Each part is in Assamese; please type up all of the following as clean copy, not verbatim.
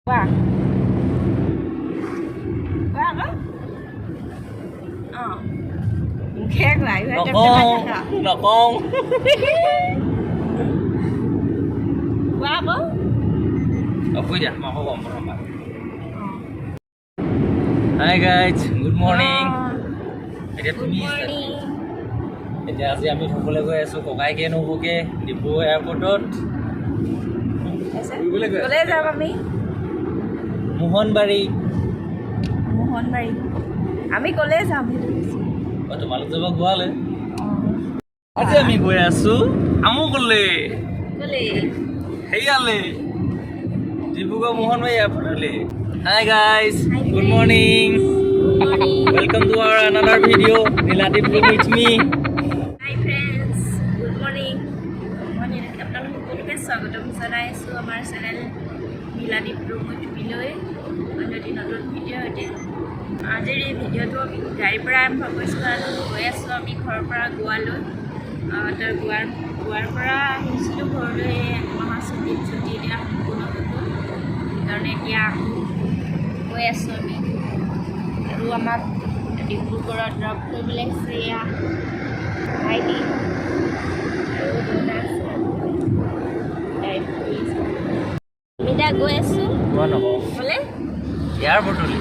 Wow. Wow, đó. Khen lại nó con. Wow, bố. Aku dah mau ngomong sama. Hi guys, good morning. Good morning. এতিয়া আজি আমি থবলৈ গৈ আছো ককাইকে নবুকে ডিব্ৰুগড় এয়াৰপৰ্টত কলে যাম আমি মোহনবাৰী আমি কলে যাম তোমালোক যাব গোৱালে আজি আমি গৈ আছো আমুকলে হেয়ালে Dibrugarh Mohanbari এয়াৰপৰ্টলে Hi guys, good morning. Welcome to our another video. Relative with me. Hi friends, good morning. Morning. আপোনালোকক সকলোকে স্বাগতম জনাইছোঁ আমাৰ চেনেল Dibrugarh ভিডিঅ'লৈ অন্যটি নতুন ভিডিঅ' সৈতে আজিৰ এই ভিডিঅ'টো আমি গাড়ীৰ পৰা আৰম্ভ কৰিছোঁ আৰু গৈ আছোঁ আমি ঘৰৰ পৰা গোৱালৈ তাৰ গোৱাৰ পৰা আহিছিলোঁ ঘৰলৈ একমাহৰ ছুটি দিয়া সম্পূৰ্ণ হ'ল সেইকাৰণে এতিয়া গৈ আছোঁ আমি আৰু আমাক ডিব্ৰুগড়ত ড্ৰপ কৰিবলৈ আহিছে এয়া ভাইটি আৰু দেউতা আছে আমি এতিয়া গৈ আছোঁ বোলে এয়াৰপৰ্টলৈ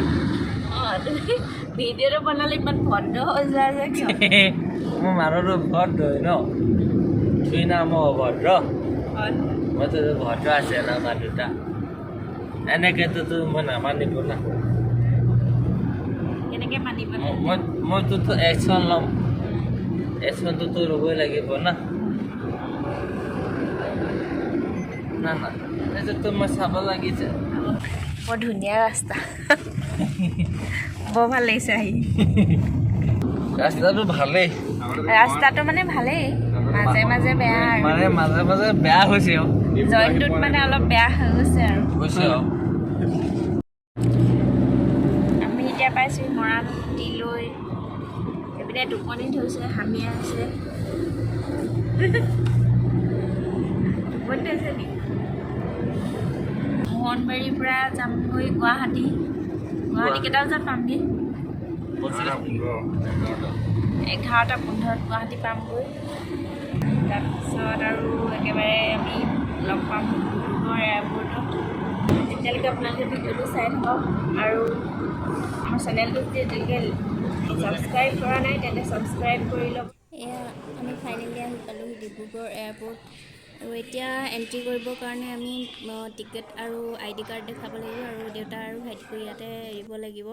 তুমি ভিডিঅ'টো বনালে ইমান ভদ্ৰ হৈ যায় যে কিয় মোৰ মানুহটো ভদ্ৰ ন তুই না মই অভদ্ৰ মইতো ভদ্ৰ আছে না মা দুটা এনেকেতো মই নামানিব না কেনেকৈ মানিব মইতো একশ্যন ল'ম একশ্যনটোতো ল'বই লাগিব না না না এইটোতো মই চাব লাগিছে বৰ ধুনীয়া ৰাস্তা বৰ ভাল লাগিছে আহি ৰাস্তাটো ভালেই ৰাস্তাটো মানে ভালেই মাজে মাজে বেয়া আৰু মানে মাজে মাজে বেয়া হৈছে জইণ্টটোত মানে অলপ বেয়া হৈ গৈছে আৰু আমি এতিয়া পাইছোঁ মৰাণলৈ এইপিনে টোপনি ধৰিছে হামিয়াই আছে টোপনি ধৰিছে নেকি মোহনবাৰীৰ পৰা যামগৈ গুৱাহাটী কেইটা বজাত পামগৈ 11:15 গুৱাহাটী পামগৈ তাৰপিছত আৰু একেবাৰে আমি লগ পাম ডিব্ৰুগড় এয়াৰপৰ্টত তেতিয়ালৈকে আপোনালোকে ভিডিঅ'টো চাই থাকক আৰু আমাৰ চেনেলটো যদি এতিয়ালৈকে ছাবস্ক্ৰাইব কৰা নাই তেন্তে ছাবস্ক্ৰাইব কৰি লওক এয়া আমি ফাইনেলি আহি পালোঁহি ডিব্ৰুগড় এয়াৰপৰ্ট আৰু এতিয়া এণ্ট্ৰি কৰিবৰ কাৰণে আমি টিকেট আৰু ID কাৰ্ড দেখাব লাগিব আৰু দেউতা আৰু ভাইটিকো ইয়াতে এৰিব লাগিব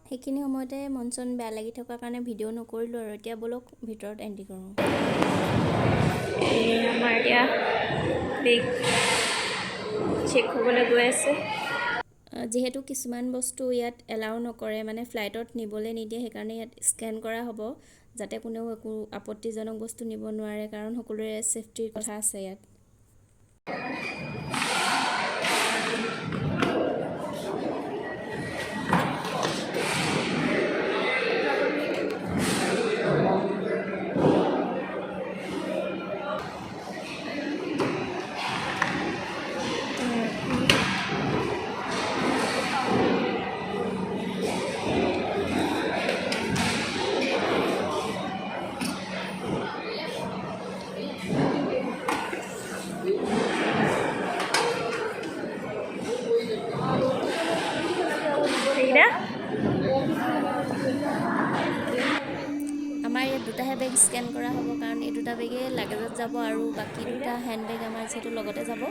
সেইখিনি সময়তে মন চন বেয়া লাগি থকাৰ কাৰণে ভিডিঅ' নকৰিলোঁ আৰু এতিয়া ব'লক ভিতৰত এণ্ট্ৰি কৰোঁ আমাৰ এতিয়া বেগ চেক হ'বলৈ গৈ আছে যিহেতু কিছুমান বস্তু ইয়াত এলাউ নকৰে মানে ফ্লাইটত নিবলৈ নিদিয়ে সেইকাৰণে ইয়াত স্কেন কৰা হ'ব যাতে কোনেও একো আপত্তিজনক বস্তু নিব নোৱাৰে কাৰণ সকলোৰে ছেফটিৰ কথা আছে ইয়াত আমাৰ ইয়াত দুটাহে বেগ স্কেন কৰা হ'ব কাৰণ এই দুটা বেগে লাগেজত যাব আৰু বাকী দুটা হেণ্ড বেগ আমাৰ যিহেতু লগতে যাব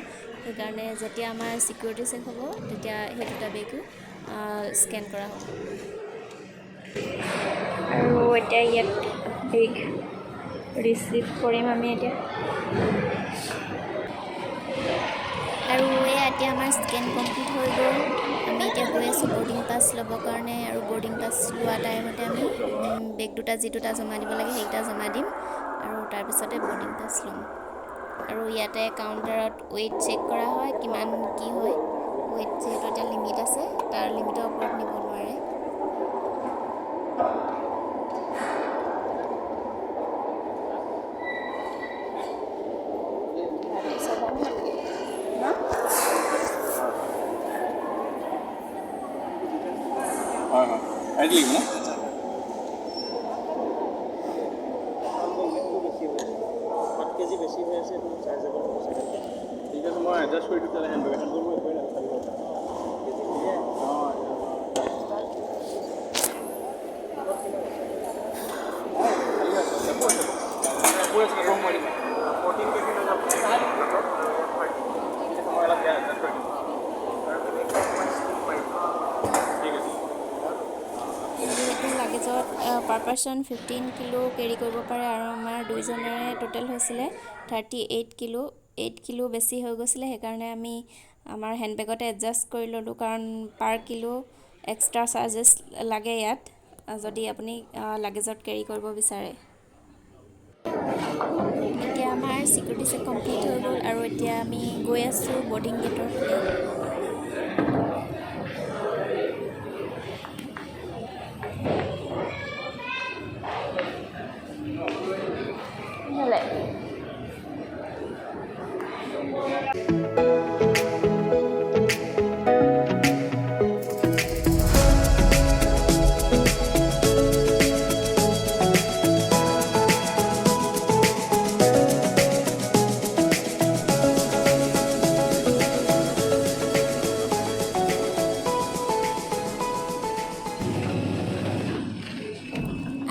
সেইকাৰণে যেতিয়া আমাৰ ছিকিউৰিটি চেক হ'ব তেতিয়া সেই দুটা বেগো স্কেন কৰা হ'ব আৰু এতিয়া ইয়াত বেগ ৰিচিভ কৰিম আমি এতিয়া আৰু এতিয়া আমাৰ স্কেন কমপ্লিট হৈ গ'ল আমি এতিয়া গৈ আছোঁ বৰ্ডিং পাছ ল'বৰ কাৰণে আৰু বৰ্ডিং পাছ লোৱা টাইমতে আমি বেগ দুটা যি দুটা জমা দিব লাগে সেইকেইটা জমা দিম আৰু তাৰপিছতে বৰ্ডিং পাছ ল'ম আৰু ইয়াতে কাউণ্টাৰত ৱেইট চেক কৰা হয় কিমান কি হয় ৱেইট যিহেতু এটা লিমিট আছে তাৰ লিমিটৰ ওপৰত নিব নোৱাৰে গাড়ীত লাগিব ন কেজি বেছি হৈ আছে এইটো চাৰ্জেবল হ'ব চাগে ঠিক আছে মই এডজাষ্ট কৰি দিওঁ তেতিয়াহ'লে হেণ্ডবেগ মোৰ একোৱেই নাখালি লাগেজত পাৰ পাৰ্চন 15 কিলো কেৰি কৰিব পাৰে আৰু আমাৰ দুইজনৰে টোটেল হৈছিলে 38 কিলো 8 কিলো বেছি হৈ গৈছিলে সেইকাৰণে আমি আমাৰ হেণ্ডবেগতে এডজাষ্ট কৰি ল'লোঁ কাৰণ পাৰ কিলো এক্সট্ৰা চাৰ্জেছ লাগে ইয়াত যদি আপুনি লাগেজত কেৰি কৰিব বিচাৰে এতিয়া আমাৰ চিকিউৰিটি চেক কমপ্লিট হৈ গ'ল আৰু এতিয়া আমি গৈ আছোঁ বৰ্ডিং গেটৰ ফালে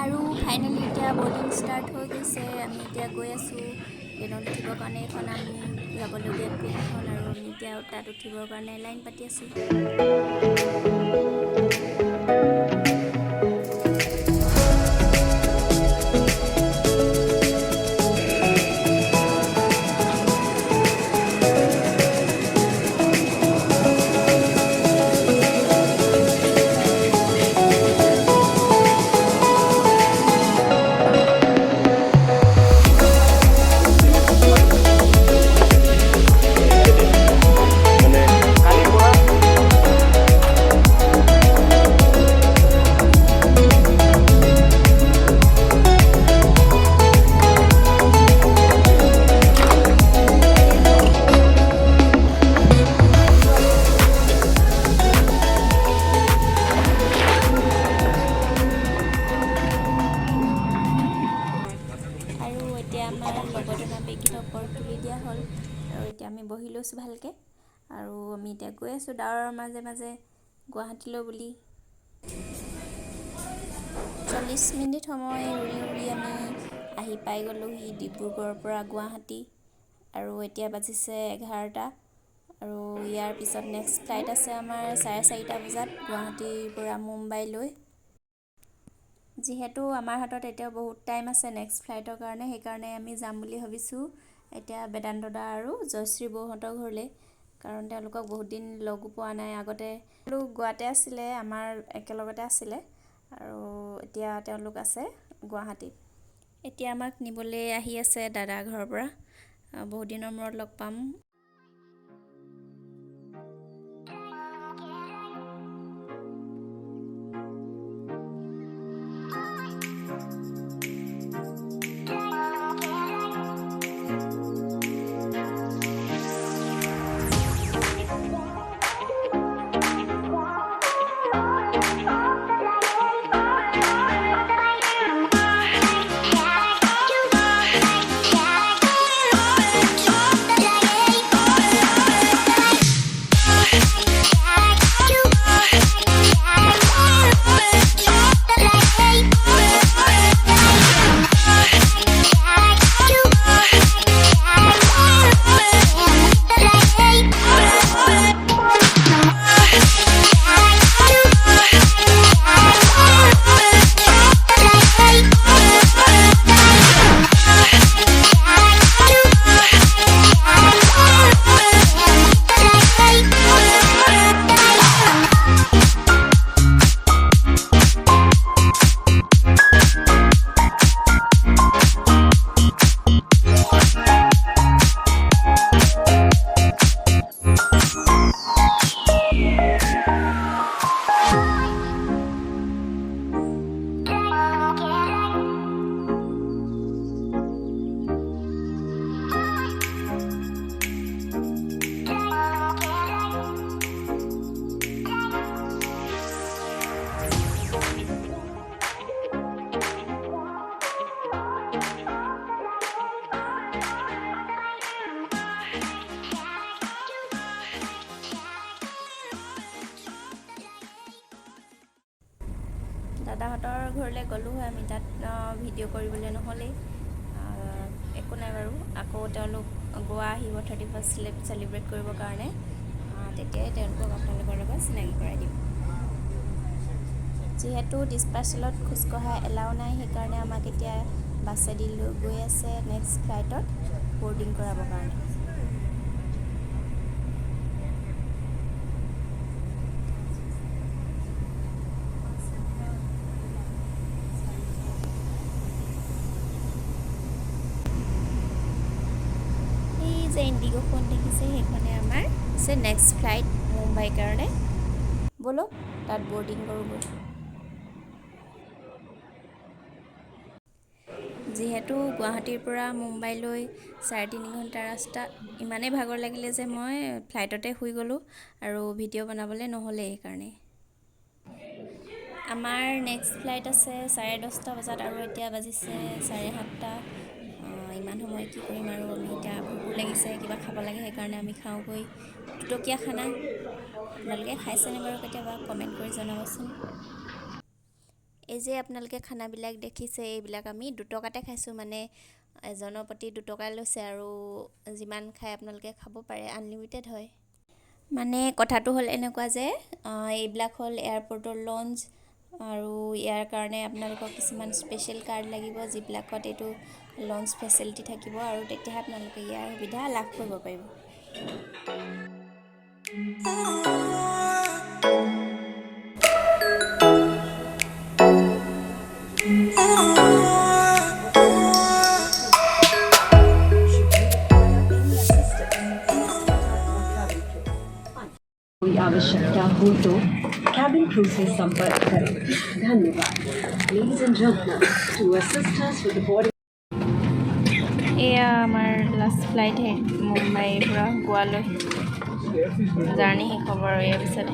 আৰু ফাইনেলি এতিয়া বৰ্ডিং ষ্টাৰ্ট হৈ গৈছে আমি এতিয়া গৈ আছোঁ ট্ৰেইনত উঠিবৰ কাৰণে এইখন আমি যাবলগীয়া ট্ৰেইনখন আৰু আমি এতিয়া তাত উঠিবৰ কাৰণে লাইন পাতি আছোঁ এতিয়া আমি বহি লৈছোঁ ভালকৈ আৰু আমি এতিয়া গৈ আছোঁ ডাৱৰৰ মাজে মাজে গুৱাহাটীলৈ বুলি 40 মিনিট সময় উৰি উৰি আমি আহি পাই গ'লোহি ডিব্ৰুগড়ৰ পৰা গুৱাহাটী আৰু এতিয়া বাজিছে 11টা আৰু ইয়াৰ পিছত নেক্সট ফ্লাইট আছে আমাৰ 4:30 বজাত গুৱাহাটীৰ পৰা মুম্বাইলৈ যিহেতু আমাৰ হাতত এতিয়াও বহুত টাইম আছে নেক্সট ফ্লাইটৰ কাৰণে সেইকাৰণে আমি যাম বুলি ভাবিছোঁ এতিয়া বেদান্ত দা আৰু জয়শ্ৰী বৌহঁতৰ ঘৰলৈ কাৰণ তেওঁলোকক বহুত দিন লগো পোৱা নাই আগতে গুৱাহাটীতে আছিলে আমাৰ একেলগতে আছিলে আৰু এতিয়া তেওঁলোক আছে গুৱাহাটীত এতিয়া আমাক নিবলৈ আহি আছে দাদা ঘৰৰ পৰা বহুত দিনৰ মূৰত লগ পাম দাদাহঁতৰ ঘৰলৈ গ'লোঁ হয় আমি, তাত ভিডিঅ' কৰিবলৈ নহ'লেই। একো নাই বাৰু, আকৌ তেওঁলোক গোৱা আহিব 31st চেলিব্ৰেট কৰিবৰ কাৰণে, তেতিয়াই তেওঁলোকক আপোনালোকৰ লগত চিনাকি কৰাই দিম। যিহেতু ডিছপাৰ্চেলত খোজকঢ়া এলাও নাই, সেইকাৰণে আমাক এতিয়া বাছেদি লৈ গৈ আছে নেক্সট ফ্লাইটত বৰ্ডিং কৰাবৰ কাৰণে। এই যে ইণ্ডিগোখন দেখিছে, সেইখনে আমাৰ আছে নেক্সট ফ্লাইট মুম্বাইৰ কাৰণে। ব'লক তাত বৰ্ডিং কৰোঁগৈ। যিহেতু গুৱাহাটীৰ পৰা মুম্বাইলৈ 3.5 ঘণ্টা ৰাস্তা, ইমানেই ভাগৰ লাগিলে যে মই ফ্লাইটতে শুই গ'লোঁ আৰু ভিডিঅ' বনাবলৈ নহ'লে সেইকাৰণে। আমাৰ নেক্সট ফ্লাইট আছে 10:30 বজাত আৰু এতিয়া বাজিছে 7:30। ইমান সময় কি কৰিম আৰু, আমি এতিয়া ভোকো লাগিছে, কিবা খাব লাগে, সেইকাৰণে আমি খাওঁগৈ দুটকীয়া খানা। আপোনালোকে খাইছেনে বাৰু কেতিয়াবা কমেণ্ট কৰি জনাবচোন। এই যে আপোনালোকে খানাবিলাক দেখিছে, এইবিলাক আমি 2 টকাতে খাইছোঁ, মানে এজনৰ প্ৰতি 2 টকা লৈছে আৰু যিমান খাই আপোনালোকে খাব পাৰে, আনলিমিটেড হয়। মানে কথাটো হ'ল এনেকুৱা যে এইবিলাক হ'ল এয়াৰপৰ্টৰ লঞ্চ, আৰু ইয়াৰ কাৰণে আপোনালোকক কিছুমান স্পেচিয়েল কাৰ্ড লাগিব, যিবিলাকত এইটো লঞ্চ ফেচিলিটি থাকিব, আৰু তেতিয়াহে আপোনালোকে ইয়াৰ সুবিধা লাভ কৰিব পাৰিব। कोई आवश्यकता हो तो cabin crew से संपर्क करें। धन्यवाद। Ladies and gentlemen, to assist us with the boarding. এয়া আমাৰ লাষ্ট ফ্লাইট মুম্বাইৰ পৰা গোৱালৈ, জাৰ্ণি শেষ হ'ব আৰু ইয়াৰ পিছতে।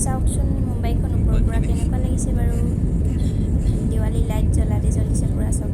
চাওকচোন মুম্বাইখন ওপৰৰ পৰা কেনেকুৱা লাগিছে বাৰু, দেৱালী লাইট জ্বলিছে পুৰা চব।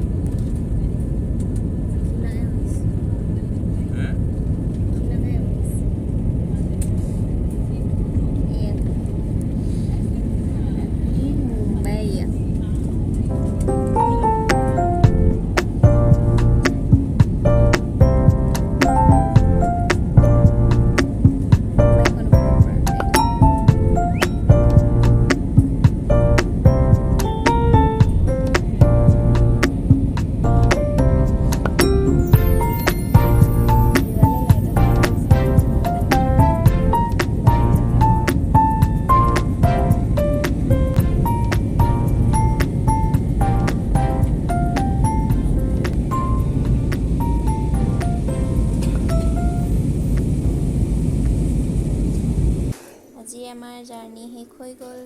আমাৰ জাৰ্ণি শেষ হৈ গ'ল,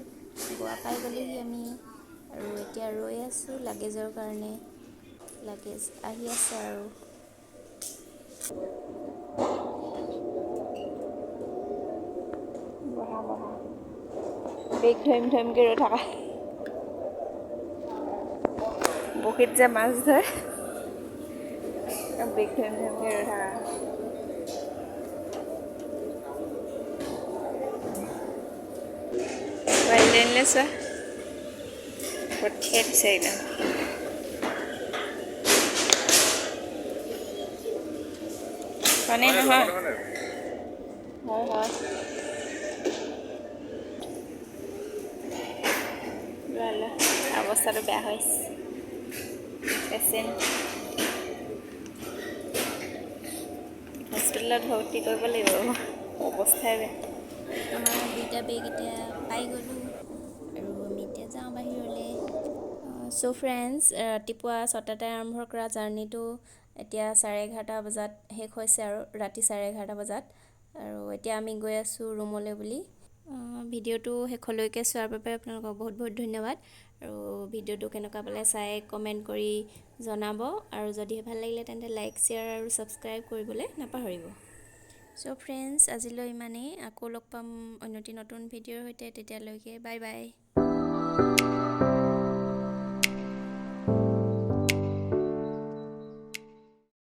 গোৱা পাই গ'লোহি আমি, আৰু এতিয়া ৰৈ আছোঁ লাগেজৰ কাৰণে। লাগেজ আহি আছে আৰু। বেগ ধৰিমকৈ ৰৈ থাকা। বশীত যে মাছ ধৰে, বেগ ধৰিমকৈ ৰৈ থাকা। চোৱা পঠিয়াই দিছে একদম মানে নহয় হয় অৱস্থাটো বেয়া হৈছে পেচেণ্ট হস্পিটেলত ভৰ্তি কৰিব লাগিব অৱস্থাই বেয়া আমাৰ 2টা বেগ এতিয়া পাই গ'লোঁ আৰু আমি এতিয়া যাওঁ বাহিৰলৈ চ' ফ্ৰেণ্ডছ ৰাতিপুৱা 6টাতে আৰম্ভ কৰা জাৰ্ণিটো এতিয়া 11:30 বজাত শেষ হৈছে আৰু ৰাতি 11:30 বজাত আৰু এতিয়া আমি গৈ আছোঁ ৰুমলৈ বুলি ভিডিঅ'টো শেষলৈকে চোৱাৰ বাবে আপোনালোকক বহুত বহুত ধন্যবাদ আৰু ভিডিঅ'টো কেনেকুৱা পালে চাই কমেণ্ট কৰি জনাব আৰু যদি ভাল লাগিলে তেন্তে লাইক শ্বেয়াৰ আৰু ছাবস্ক্ৰাইব কৰিবলৈ নাপাহৰিব চ' ফ্ৰেণ্ডছ আজিলৈ ইমানেই আকৌ লগ পাম অন্য এটি নতুন ভিডিঅ'ৰ সৈতে তেতিয়ালৈকে বাই বাই